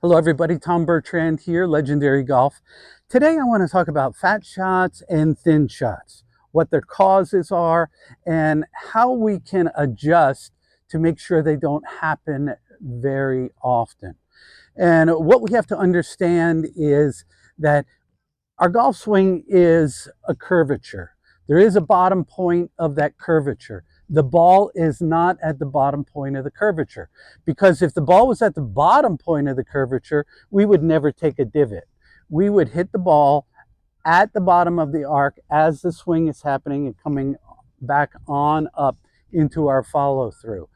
Hello everybody, Tom Bertrand here, Legendary Golf. Today I want to talk about fat shots and thin shots, what their causes are, and how we can adjust to make sure they don't happen very often. And what we have to understand is that our golf swing is a curvature. There is a bottom point of that curvature. The ball is not at the bottom point of the curvature, because if the ball was at the bottom point of the curvature, we would never take a divot. We would hit the ball at the bottom of the arc as the swing is happening and coming back on up into our follow through.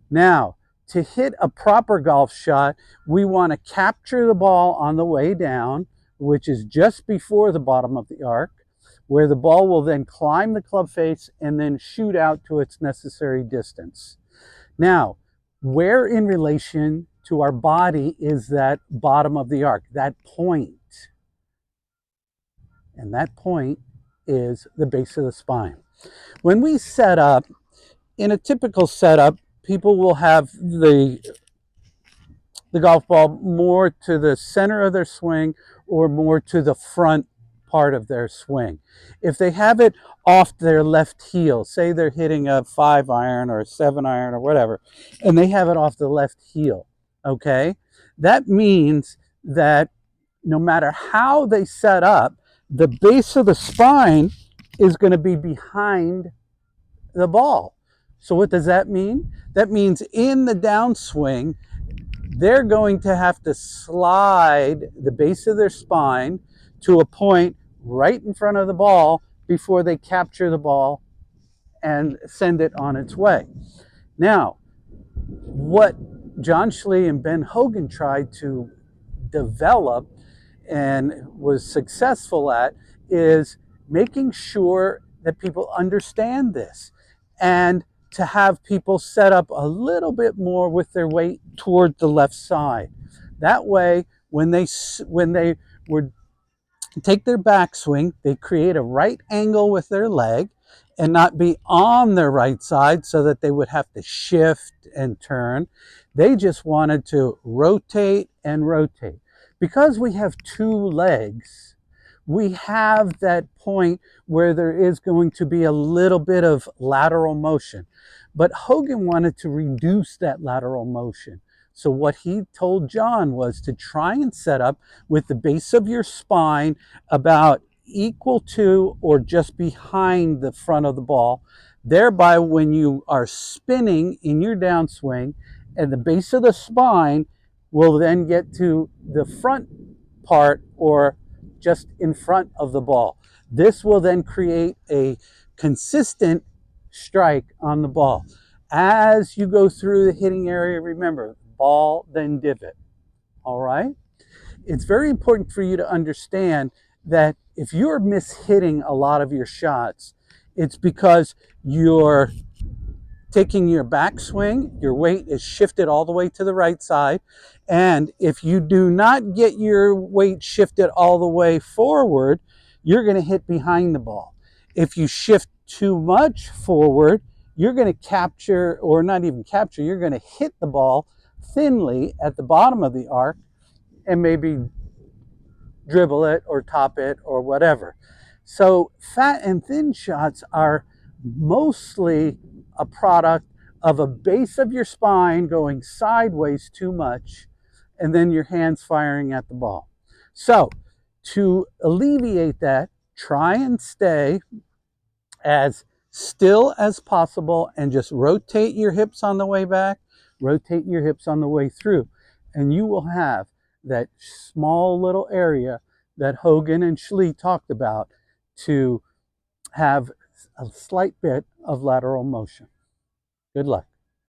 Now, to hit a proper golf shot, we want to capture the ball on the way down, which is just before the bottom of the arc, where the ball will then climb the club face and then shoot out to its necessary distance. Now, where in relation to our body is that bottom of the arc, that point? And that point is the base of the spine. When we set up, in a typical setup, people will have the golf ball more to the center of their swing or more to the front part of their swing. If they have it off their left heel, say they're hitting a 5-iron or a 7-iron or whatever, and they have it off the left heel, okay? That means that no matter how they set up, the base of the spine is going to be behind the ball. So what does that mean? That means in the downswing, they're going to have to slide the base of their spine to a point right in front of the ball before they capture the ball and send it on its way. Now, what John Schlee and Ben Hogan tried to develop and was successful at is making sure that people understand this, and to have people set up a little bit more with their weight toward the left side. That way, when they would take their backswing, they create a right angle with their leg and not be on their right side so that they would have to shift and turn. They just wanted to rotate and rotate. Because we have two legs, we have that point where there is going to be a little bit of lateral motion. But Hogan wanted to reduce that lateral motion. So what he told John was to try and set up with the base of your spine about equal to or just behind the front of the ball. Thereby, when you are spinning in your downswing, and the base of the spine will then get to the front part or just in front of the ball. This will then create a consistent strike on the ball. As you go through the hitting area, remember, ball, then divot. All right? It's very important for you to understand that if you're mishitting a lot of your shots, it's because you're taking your backswing, your weight is shifted all the way to the right side. And if you do not get your weight shifted all the way forward, you're going to hit behind the ball. If you shift too much forward, you're going to capture, or not even capture, you're going to hit the ball thinly at the bottom of the arc and maybe dribble it or top it or whatever. So fat and thin shots are mostly a product of a base of your spine going sideways too much and then your hands firing at the ball. So to alleviate that, try and stay as still as possible and just rotate your hips on the way back, rotate your hips on the way through, and you will have that small little area that Hogan and Schlee talked about to have a slight bit of lateral motion. Good luck.